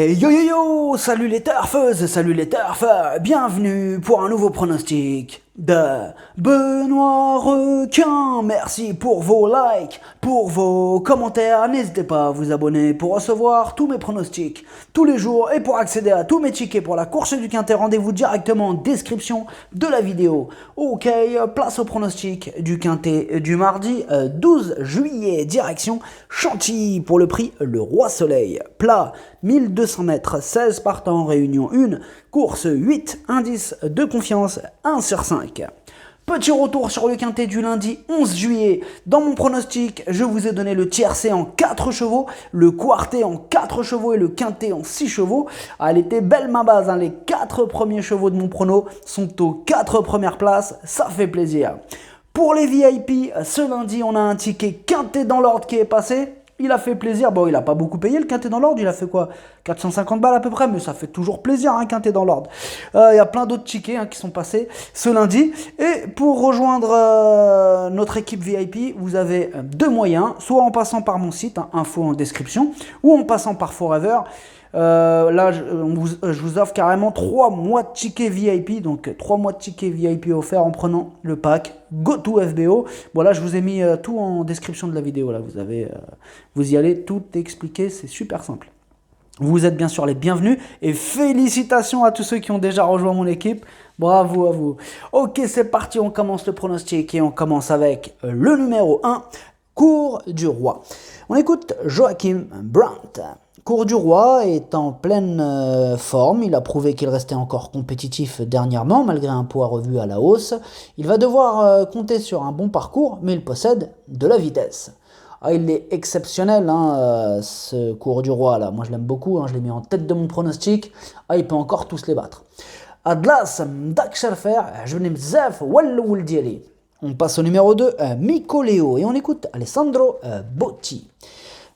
Hey yo yo yo, salut les turfeuses, salut les turfeurs, bienvenue pour un nouveau pronostic de Benoît Requin. Merci pour vos likes, pour vos commentaires, n'hésitez pas à vous abonner pour recevoir tous mes pronostics tous les jours et pour accéder à tous mes tickets pour la course du Quintet, rendez-vous directement en description de la vidéo. Ok, place au pronostic du Quintet du mardi 12 juillet, direction Chantilly pour le prix Le Roi Soleil. Plat 1200 mètres, 16 partants, réunion 1, course 8, indice de confiance 1 sur 5. Petit retour sur le Quintet du lundi 11 juillet. Dans mon pronostic, je vous ai donné le tiercé en 4 chevaux, le quartet en 4 chevaux et le Quintet en 6 chevaux. Elle était belle ma base, hein. Les 4 premiers chevaux de mon prono sont aux 4 premières places, ça fait plaisir. Pour les VIP, ce lundi, on a un ticket Quintet dans l'ordre qui est passé. Il a fait plaisir, bon il a pas beaucoup payé le Quintet dans l'ordre, il a fait quoi 450 balles à peu près, mais ça fait toujours plaisir un Quintet dans l'ordre. Il y a plein d'autres tickets qui sont passés ce lundi. Et pour rejoindre notre équipe VIP, vous avez deux moyens, soit en passant par mon site, info en description, ou en passant par Forever. Là, je vous offre carrément 3 mois de tickets VIP, donc 3 mois de tickets VIP offerts en prenant le pack GoToFBO. Bon là, je vous ai mis tout en description de la vidéo. Là, vous y allez, tout est expliqué, c'est super simple. Vous êtes bien sûr les bienvenus et félicitations à tous ceux qui ont déjà rejoint mon équipe. Bravo à vous. Ok, c'est parti, on commence le pronostic et on commence avec le numéro 1, Cours du Roi. On écoute Joachim Brandt. Cours du Roi est en pleine forme, il a prouvé qu'il restait encore compétitif dernièrement malgré un poids revu à la hausse. Il va devoir compter sur un bon parcours, mais il possède de la vitesse. Il est exceptionnel ce Cours du Roi là, moi je l'aime beaucoup, je l'ai mis en tête de mon pronostic, il peut encore tous les battre. Adlas Mdak Sharfer, Jounim Bzaf, Walloul Dieli. On passe au numéro 2, Micoleo, et on écoute Alessandro Botti.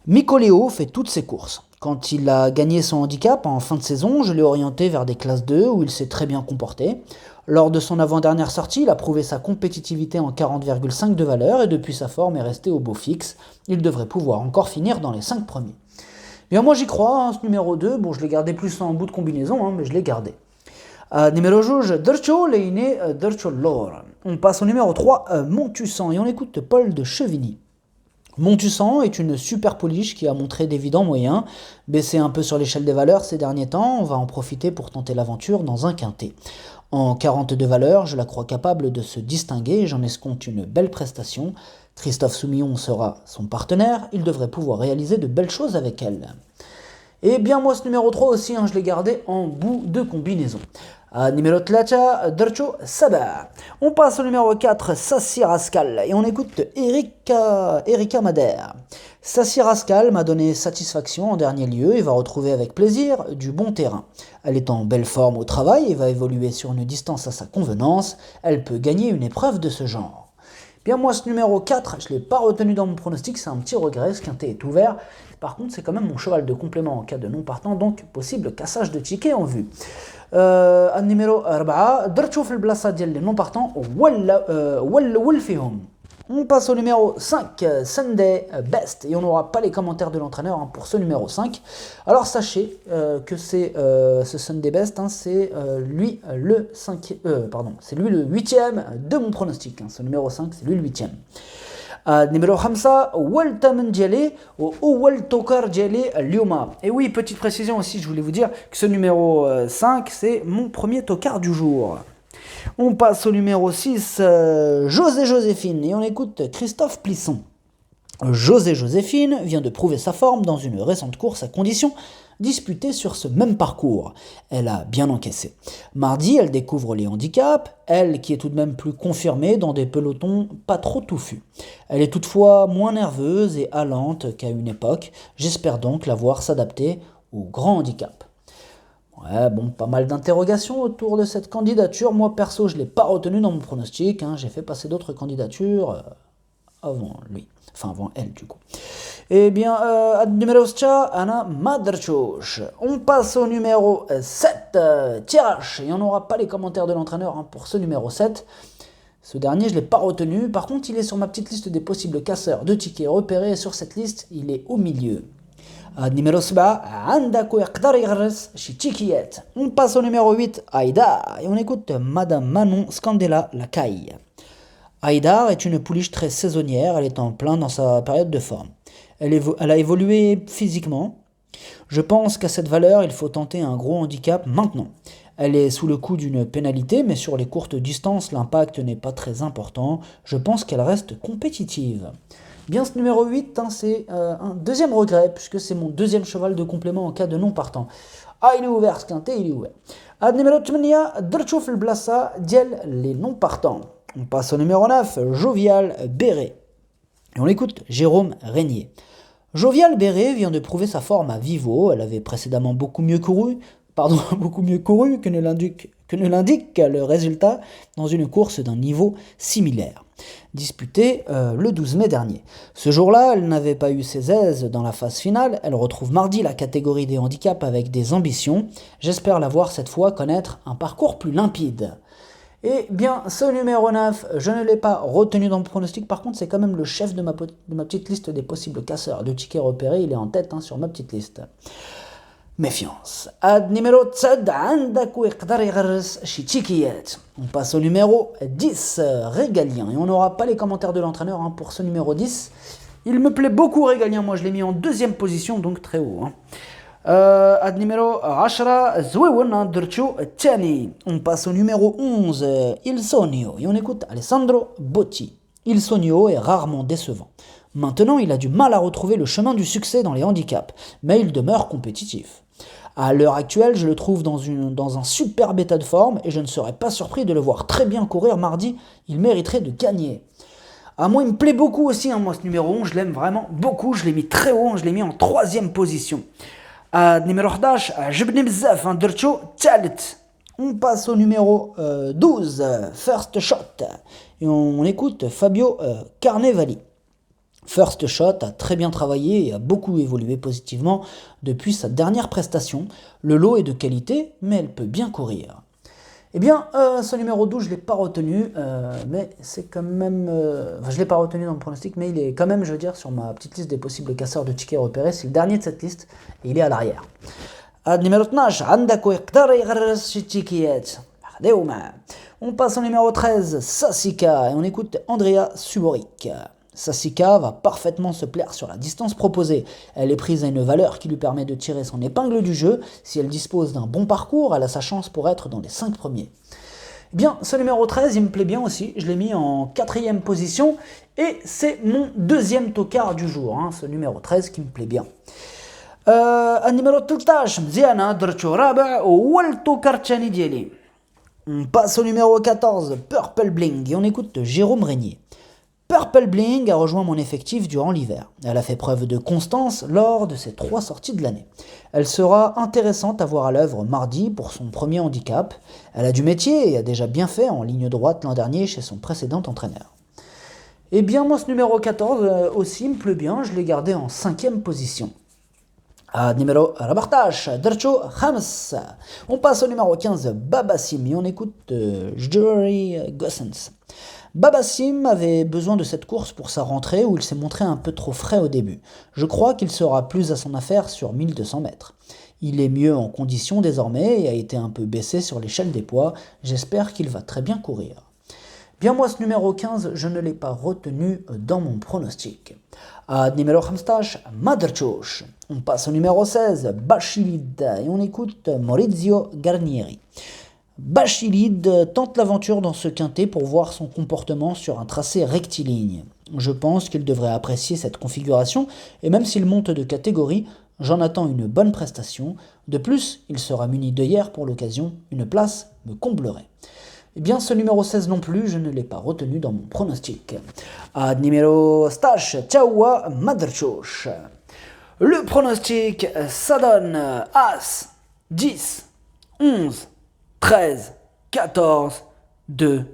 Micoleo fait toutes ses courses. Quand il a gagné son handicap en fin de saison, je l'ai orienté vers des classes 2 où il s'est très bien comporté. Lors de son avant-dernière sortie, il a prouvé sa compétitivité en 40,5 de valeur et depuis sa forme est resté au beau fixe. Il devrait pouvoir encore finir dans les 5 premiers. Bien, moi j'y crois, ce numéro 2, bon je l'ai gardé plus en bout de combinaison, mais je l'ai gardé. Numéro 12, Dercho Leine Dercho Lor. On passe au numéro 3, Montussan, et on écoute Paul de Chevigny. Montussan est une super pouliche qui a montré d'évidents moyens, baissé un peu sur l'échelle des valeurs ces derniers temps, on va en profiter pour tenter l'aventure dans un quintet. En 42 valeurs, je la crois capable de se distinguer et j'en escompte une belle prestation. Christophe Soumillon sera son partenaire, il devrait pouvoir réaliser de belles choses avec elle. Et bien moi ce numéro 3 aussi, je l'ai gardé en bout de combinaison. Numéro 3, Dercho Saba. On passe au numéro 4, Sassi Rascal, et on écoute Erika Madère. Sassi Rascal m'a donné satisfaction en dernier lieu et va retrouver avec plaisir du bon terrain. Elle est en belle forme au travail et va évoluer sur une distance à sa convenance. Elle peut gagner une épreuve de ce genre. Bien moi ce numéro 4, je ne l'ai pas retenu dans mon pronostic, c'est un petit regret, ce quintet est ouvert. Par contre c'est quand même mon cheval de complément en cas de non partant, donc possible cassage de tickets en vue. Numéro 4, Dercho fil blassa dial les non partants, Wolfihom. On passe au numéro 5, Sunday Best, et on n'aura pas les commentaires de l'entraîneur pour ce numéro 5. Alors sachez que c'est ce Sunday Best, c'est lui le 8e de mon pronostic. Ce numéro 5, c'est lui le 8e. Numéro 5, Waltamen Dialé ou Waltokar Dialé Lioma. Et oui, petite précision aussi, je voulais vous dire que ce numéro 5, c'est mon premier tocard du jour. On passe au numéro 6, José Joséphine, et on écoute Christophe Plisson. José Joséphine vient de prouver sa forme dans une récente course à condition disputée sur ce même parcours. Elle a bien encaissé. Mardi, elle découvre les handicaps, elle qui est tout de même plus confirmée dans des pelotons pas trop touffus. Elle est toutefois moins nerveuse et allante qu'à une époque. J'espère donc la voir s'adapter au grand handicap. Ouais, pas mal d'interrogations autour de cette candidature. Moi, perso, je ne l'ai pas retenu dans mon pronostic. J'ai fait passer d'autres candidatures avant lui. Enfin, avant elle, du coup. Eh bien, numéro 7, Anna Madrchoch. On passe au numéro 7, Tirach. Et on n'aura pas les commentaires de l'entraîneur pour ce numéro 7. Ce dernier, je ne l'ai pas retenu. Par contre, il est sur ma petite liste des possibles casseurs de tickets repérés. Sur cette liste, il est au milieu. Numéro 7, عندك ويقدر يغرس شي تشيكيات. On passe au numéro 8, Aïdar, et on écoute Madame Manon Scandella la caille. Aïdar est une pouliche très saisonnière, elle est en plein dans sa période de forme. Elle a évolué physiquement. Je pense qu'à cette valeur, il faut tenter un gros handicap maintenant. Elle est sous le coup d'une pénalité, mais sur les courtes distances, l'impact n'est pas très important. Je pense qu'elle reste compétitive. Bien, ce numéro 8, c'est un deuxième regret, puisque c'est mon deuxième cheval de complément en cas de non partant. Ah, il est ouvert, ce quintet, il est ouvert. Numéro 8, درتو في البلاصة ديال les non partants. On passe au numéro 9, Jovial Béret. Et on écoute Jérôme Régnier. Jovial Béret vient de prouver sa forme à Vivo. Elle avait précédemment beaucoup mieux couru que ne l'indique le résultat dans une course d'un niveau similaire, disputée le 12 mai dernier. Ce jour-là, elle n'avait pas eu ses aises dans la phase finale. Elle retrouve mardi la catégorie des handicaps avec des ambitions. J'espère la voir cette fois connaître un parcours plus limpide. Et bien, ce numéro 9, je ne l'ai pas retenu dans le pronostic. Par contre, c'est quand même le chef de ma petite liste des possibles casseurs de tickets repérés. Il est en tête sur ma petite liste. Méfiance. Numéro 7, عندك ويقدر يغرس شي تشيكيات. On passe au numéro 10, Régalien. Et on n'aura pas les commentaires de l'entraîneur pour ce numéro 10. Il me plaît beaucoup, Régalien. Moi, je l'ai mis en deuxième position, donc très haut. Numéro 10, زويون درتشو الثاني. On passe au numéro 11, Il Sogno. Et on écoute Alessandro Botti. Il Sogno est rarement décevant. Maintenant, il a du mal à retrouver le chemin du succès dans les handicaps, mais il demeure compétitif. À l'heure actuelle, je le trouve dans un superbe état de forme et je ne serais pas surpris de le voir très bien courir mardi. Il mériterait de gagner. Moi, il me plaît beaucoup aussi, moi, ce numéro 11, je l'aime vraiment beaucoup. Je l'ai mis très haut, je l'ai mis en troisième position. Numéro 11, عجبني بزاف, درتو الثالث. On passe au numéro 12, First Shot. Et on écoute Fabio Carnevali. First Shot a très bien travaillé et a beaucoup évolué positivement depuis sa dernière prestation. Le lot est de qualité, mais elle peut bien courir. Eh bien, ce numéro 12, je ne l'ai pas retenu, mais c'est quand même... je ne l'ai pas retenu dans le pronostic, mais il est quand même, je veux dire, sur ma petite liste des possibles casseurs de tickets repérés. C'est le dernier de cette liste, et il est à l'arrière. Numéro 12, عندك ويقدر يغرس شي تشيكيات. On passe au numéro 13, Sassica, et on écoute Andrea Suborik. Sassica va parfaitement se plaire sur la distance proposée. Elle est prise à une valeur qui lui permet de tirer son épingle du jeu. Si elle dispose d'un bon parcours, elle a sa chance pour être dans les 5 premiers. Eh bien, ce numéro 13, il me plaît bien aussi. Je l'ai mis en 4e position et c'est mon deuxième tocard du jour, ce numéro 13 qui me plaît bien. Numéro 13, مزيانة درتو رابع وهو التوكار الثاني ديالي. On passe au numéro 14, Purple Bling, et on écoute Jérôme Régnier. Purple Bling a rejoint mon effectif durant l'hiver. Elle a fait preuve de constance lors de ses 3 sorties de l'année. Elle sera intéressante à voir à l'œuvre mardi pour son premier handicap. Elle a du métier et a déjà bien fait en ligne droite l'an dernier chez son précédent entraîneur. Eh bien, moi, ce numéro 14 aussi me plaît bien. Je l'ai gardé en 5e position. Numéro 14, Dercho Hams. On passe au numéro 15, Babassim, et on écoute Jury Gossens. Babassim avait besoin de cette course pour sa rentrée où il s'est montré un peu trop frais au début. Je crois qu'il sera plus à son affaire sur 1200 mètres. Il est mieux en condition désormais et a été un peu baissé sur l'échelle des poids. J'espère qu'il va très bien courir. Bien, moi, ce numéro 15, je ne l'ai pas retenu dans mon pronostic. Numéro 15, Madrchosh. On passe au numéro 16, Bachilid, et on écoute Maurizio Garnieri. Bachilid tente l'aventure dans ce quintet pour voir son comportement sur un tracé rectiligne. Je pense qu'il devrait apprécier cette configuration, et même s'il monte de catégorie, j'en attends une bonne prestation. De plus, il sera muni d'œillères pour l'occasion, une place me comblerait. Eh bien, ce numéro 16 non plus, je ne l'ai pas retenu dans mon pronostic. Numéro 16, Chaoua Madrchosh. Le pronostic, ça donne As, 10, 11, 13, 14, 2,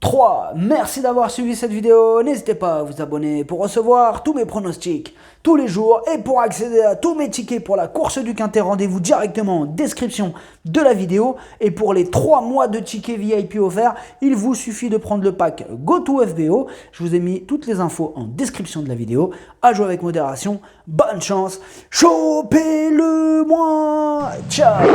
3. Merci d'avoir suivi cette vidéo. N'hésitez pas à vous abonner pour recevoir tous mes pronostics tous les jours et pour accéder à tous mes tickets pour la course du Quintet. Rendez-vous directement en description de la vidéo. Et pour les 3 mois de tickets VIP offerts, il vous suffit de prendre le pack GoToFBO. Je vous ai mis toutes les infos en description de la vidéo. À jouer avec modération. Bonne chance. Chopez-le moi. Ciao.